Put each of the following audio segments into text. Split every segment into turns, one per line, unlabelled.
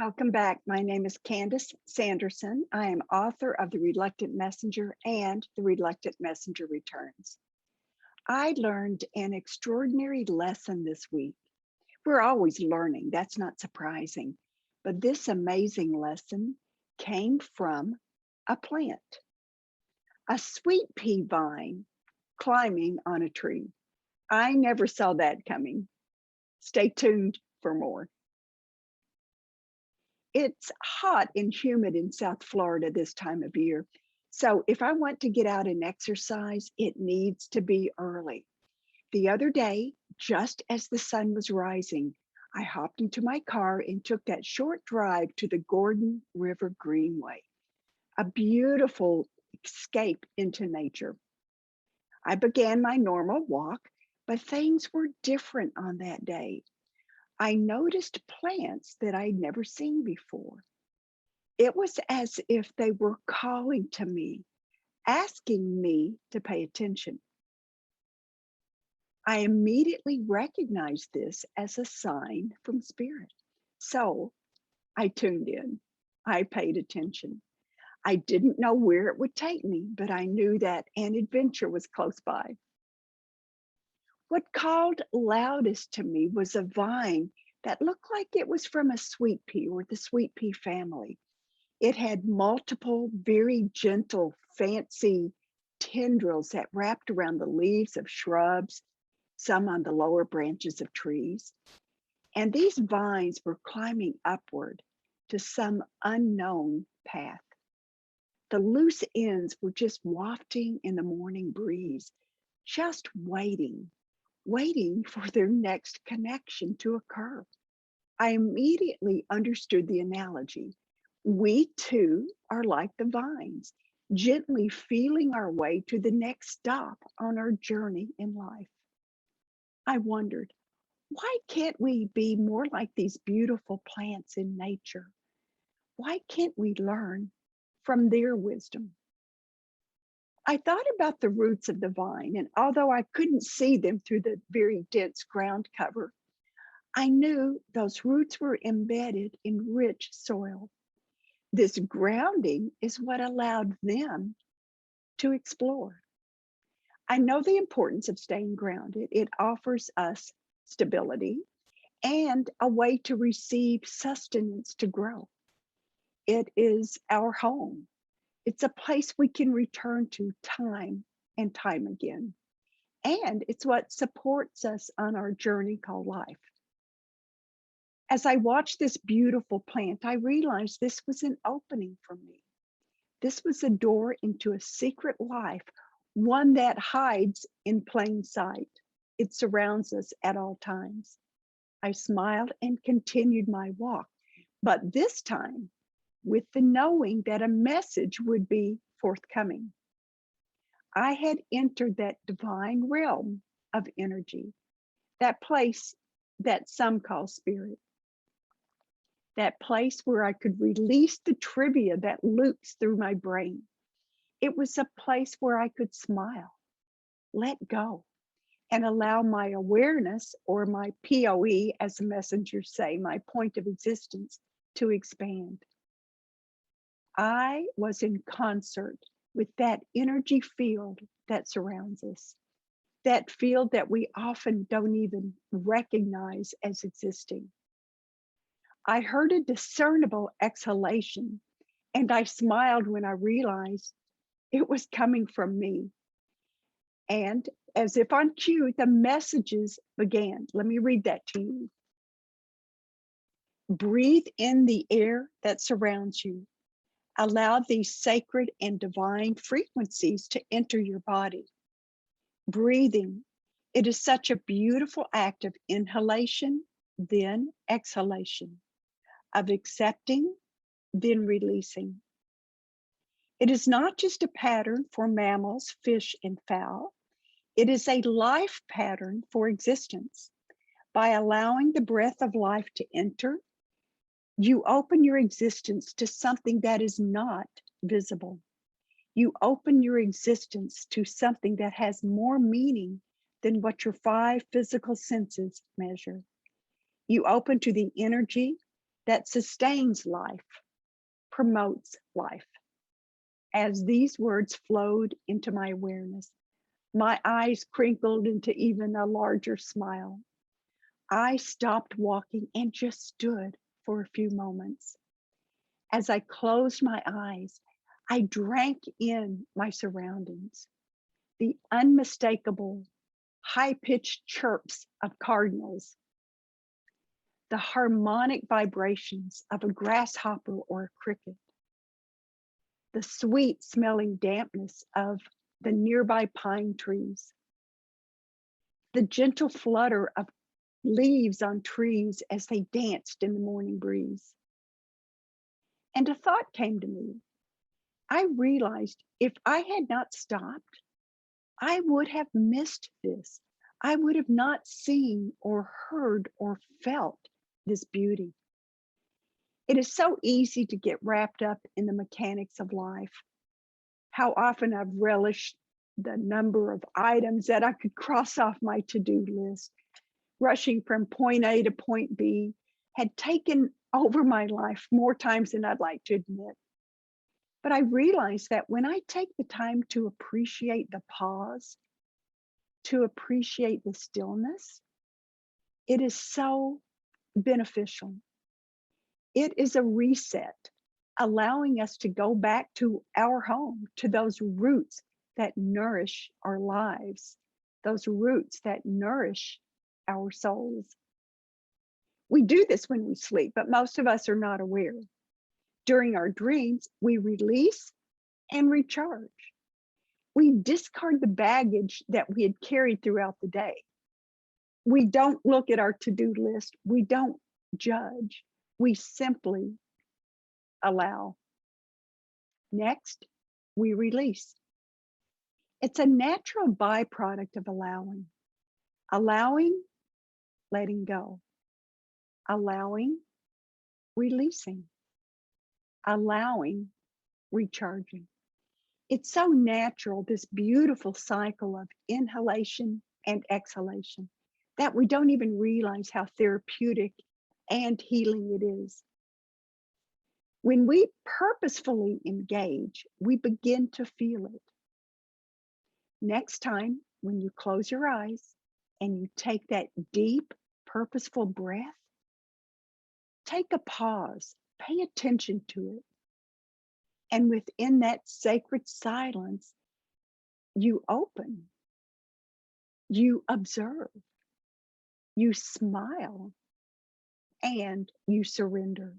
Welcome back. My name is Candice Sanderson. I am author of The Reluctant Messenger and The Reluctant Messenger Returns. I learned an extraordinary lesson this week. We're always learning, that's not surprising. But this amazing lesson came from a plant, a sweet pea vine climbing on a tree. I never saw that coming. Stay tuned for more. It's hot and humid in South Florida this time of year. So if I want to get out and exercise, it needs to be early. The other day, just as the sun was rising, I hopped into my car and took that short drive to the Gordon River Greenway, a beautiful escape into nature. I began my normal walk, but things were different on that day. I noticed plants that I'd never seen before. It was as if they were calling to me, asking me to pay attention. I immediately recognized this as a sign from Spirit. So I tuned in. I paid attention. I didn't know where it would take me, but I knew that an adventure was close by. What called loudest to me was a vine that looked like it was from a sweet pea or the sweet pea family. It had multiple, very gentle, fancy tendrils that wrapped around the leaves of shrubs, some on the lower branches of trees. And these vines were climbing upward to some unknown path. The loose ends were just wafting in the morning breeze, just waiting for their next connection to occur. I immediately understood the analogy. We too are like the vines, gently feeling our way to the next stop on our journey in life. I wondered, why can't we be more like these beautiful plants in nature? Why can't we learn from their wisdom? I thought about the roots of the vine, and although I couldn't see them through the very dense ground cover, I knew those roots were embedded in rich soil. This grounding is what allowed them to explore. I know the importance of staying grounded. It offers us stability and a way to receive sustenance to grow. It is our home. It's a place we can return to time and time again. And it's what supports us on our journey called life. As I watched this beautiful plant, I realized this was an opening for me. This was a door into a secret life, one that hides in plain sight. It surrounds us at all times. I smiled and continued my walk, but this time with the knowing that a message would be forthcoming. I had entered that divine realm of energy, that place that some call spirit, that place where I could release the trivia that loops through my brain. It was a place where I could smile, let go, and allow my awareness, or my POE, as the messengers say, my point of existence, to expand. I was in concert with that energy field that surrounds us, that field that we often don't even recognize as existing. I heard a discernible exhalation, and I smiled when I realized it was coming from me. And as if on cue, the messages began. Let me read that to you. Breathe in the air that surrounds you. Allow these sacred and divine frequencies to enter your body. Breathing, it is such a beautiful act of inhalation, then exhalation, of accepting, then releasing. It is not just a pattern for mammals, fish, and fowl. It is a life pattern for existence. By allowing the breath of life to enter, you open your existence to something that is not visible. You open your existence to something that has more meaning than what your 5 physical senses measure. You open to the energy that sustains life, promotes life. As these words flowed into my awareness, my eyes crinkled into even a larger smile. I stopped walking and just stood for a few moments. As I closed my eyes, I drank in my surroundings, the unmistakable high-pitched chirps of cardinals, the harmonic vibrations of a grasshopper or a cricket, the sweet smelling dampness of the nearby pine trees, the gentle flutter of leaves on trees as they danced in the morning breeze. And a thought came to me. I realized if I had not stopped, I would have missed this. I would have not seen or heard or felt this beauty. It is so easy to get wrapped up in the mechanics of life. How often I've relished the number of items that I could cross off my to-do list. Rushing from point A to point B had taken over my life more times than I'd like to admit. But I realized that when I take the time to appreciate the pause, to appreciate the stillness, it is so beneficial. It is a reset, allowing us to go back to our home, to those roots that nourish our lives, those roots that nourish our souls. We do this when we sleep, but most of us are not aware. During our dreams, we release and recharge. We discard the baggage that we had carried throughout the day. We don't look at our to-do list. We don't judge. We simply allow. Next, we release. It's a natural byproduct of allowing. Allowing, letting go. Allowing, releasing. Allowing, recharging. It's so natural, this beautiful cycle of inhalation and exhalation, that we don't even realize how therapeutic and healing it is. When we purposefully engage, we begin to feel it. Next time, when you close your eyes and you take that deep, purposeful breath, take a pause, pay attention to it. And within that sacred silence, you open, you observe, you smile, and you surrender.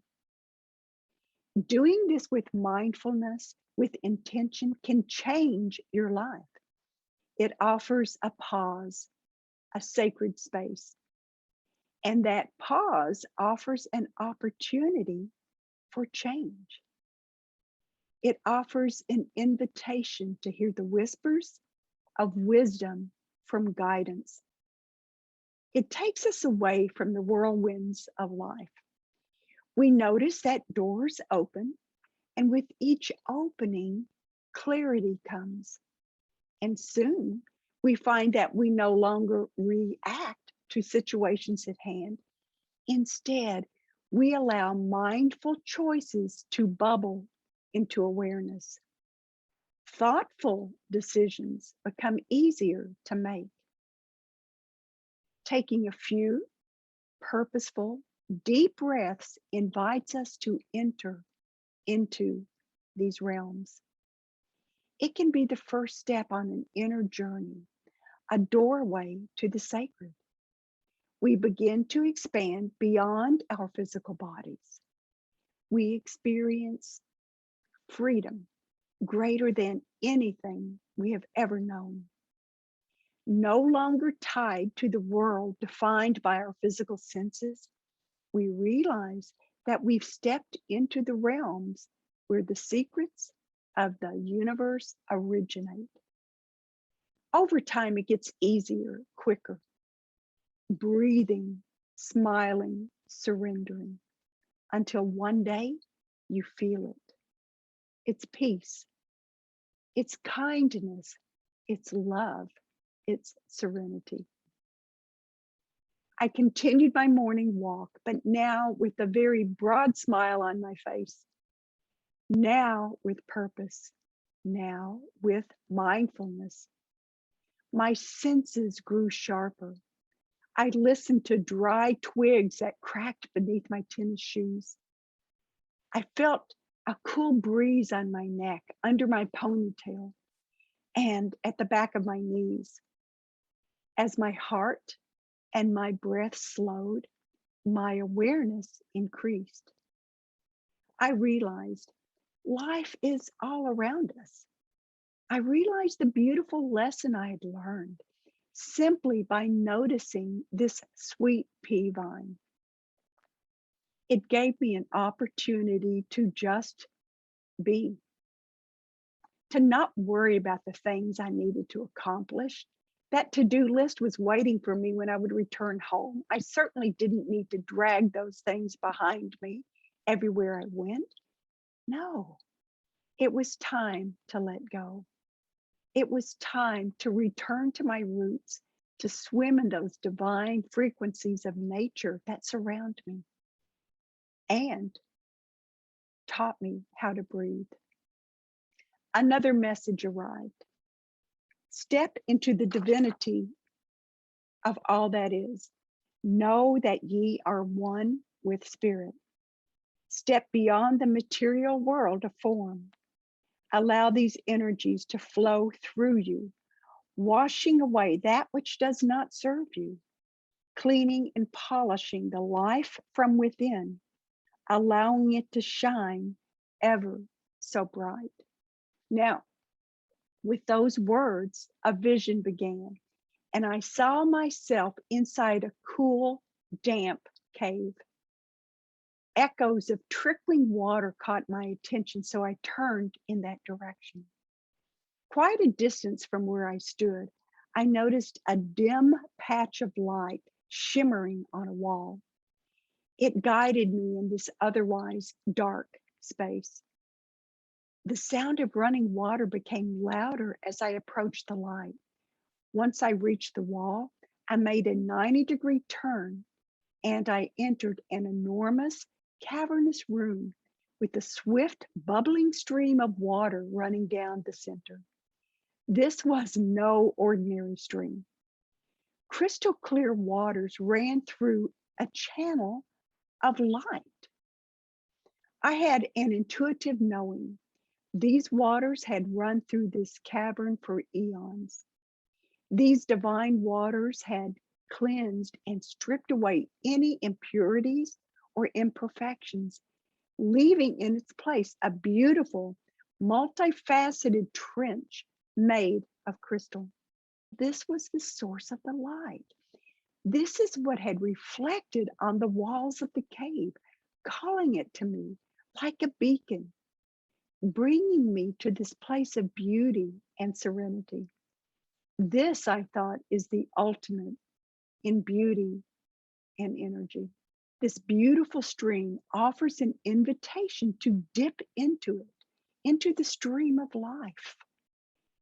Doing this with mindfulness, with intention, can change your life. It offers a pause, a sacred space. And that pause offers an opportunity for change. It offers an invitation to hear the whispers of wisdom from guidance. It takes us away from the whirlwinds of life. We notice that doors open, and with each opening, clarity comes. And soon we find that we no longer react to situations at hand. Instead, we allow mindful choices to bubble into awareness. Thoughtful decisions become easier to make. Taking a few purposeful, deep breaths invites us to enter into these realms. It can be the first step on an inner journey, a doorway to the sacred. We begin to expand beyond our physical bodies. We experience freedom greater than anything we have ever known. No longer tied to the world defined by our physical senses, we realize that we've stepped into the realms where the secrets of the universe originate. Over time, it gets easier, quicker. Breathing, smiling, surrendering, until one day you feel it. It's peace, it's kindness, it's love, it's serenity. I continued my morning walk, but now with a very broad smile on my face, now with purpose, now with mindfulness. My senses grew sharper. I listened to dry twigs that cracked beneath my tennis shoes. I felt a cool breeze on my neck, under my ponytail, and at the back of my knees. As my heart and my breath slowed, my awareness increased. I realized life is all around us. I realized the beautiful lesson I had learned simply by noticing this sweet pea vine. It gave me an opportunity to just be, to not worry about the things I needed to accomplish. That to-do list was waiting for me when I would return home. I certainly didn't need to drag those things behind me everywhere I went. No, it was time to let go. It was time to return to my roots, to swim in those divine frequencies of nature that surround me and taught me how to breathe. Another message arrived. Step into the divinity of all that is. Know that ye are one with spirit. Step beyond the material world of form. Allow these energies to flow through you, washing away that which does not serve you, cleaning and polishing the life from within, allowing it to shine ever so bright. Now, with those words, a vision began, and I saw myself inside a cool, damp cave. Echoes of trickling water caught my attention, so I turned in that direction. Quite a distance from where I stood, I noticed a dim patch of light shimmering on a wall. It guided me in this otherwise dark space. The sound of running water became louder as I approached the light. Once I reached the wall, I made a 90-degree turn and I entered an enormous cavernous room with a swift bubbling stream of water running down the center. This was no ordinary stream. Crystal clear waters ran through a channel of light. I had an intuitive knowing. These waters had run through this cavern for eons. These divine waters had cleansed and stripped away any impurities or imperfections, leaving in its place a beautiful, multifaceted trench made of crystal. This was the source of the light. This is what had reflected on the walls of the cave, calling it to me like a beacon, bringing me to this place of beauty and serenity. This, I thought, is the ultimate in beauty and energy. This beautiful stream offers an invitation to dip into it, into the stream of life,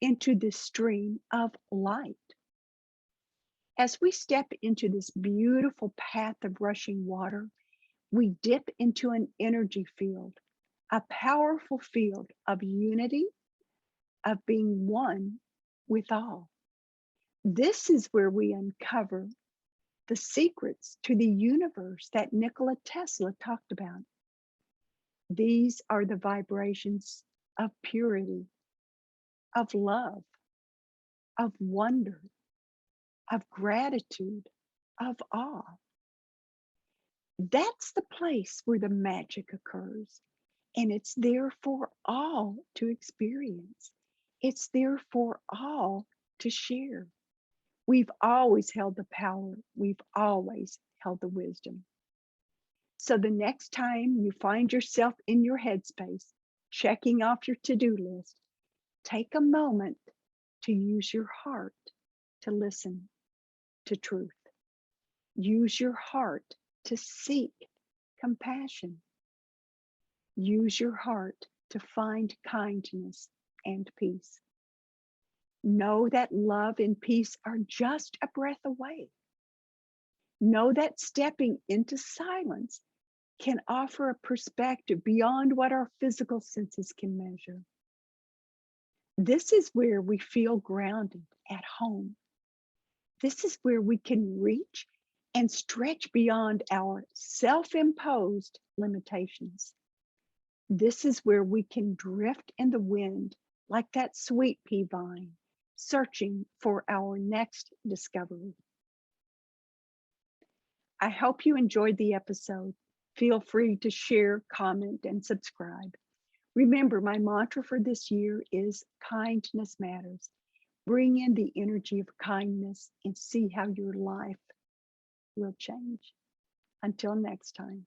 into the stream of light. As we step into this beautiful path of rushing water, we dip into an energy field, a powerful field of unity, of being one with all. This is where we uncover the secrets to the universe that Nikola Tesla talked about. These are the vibrations of purity, of love, of wonder, of gratitude, of awe. That's the place where the magic occurs, and it's there for all to experience. It's there for all to share. We've always held the power. We've always held the wisdom. So the next time you find yourself in your headspace, checking off your to-do list, take a moment to use your heart to listen to truth. Use your heart to seek compassion. Use your heart to find kindness and peace. Know that love and peace are just a breath away. Know that stepping into silence can offer a perspective beyond what our physical senses can measure. This is where we feel grounded at home. This is where we can reach and stretch beyond our self-imposed limitations. This is where we can drift in the wind like that sweet pea vine, searching for our next discovery. I hope you enjoyed the episode. Feel free to share, comment, and subscribe. Remember, my mantra for this year is kindness matters. Bring in the energy of kindness and see how your life will change. Until next time.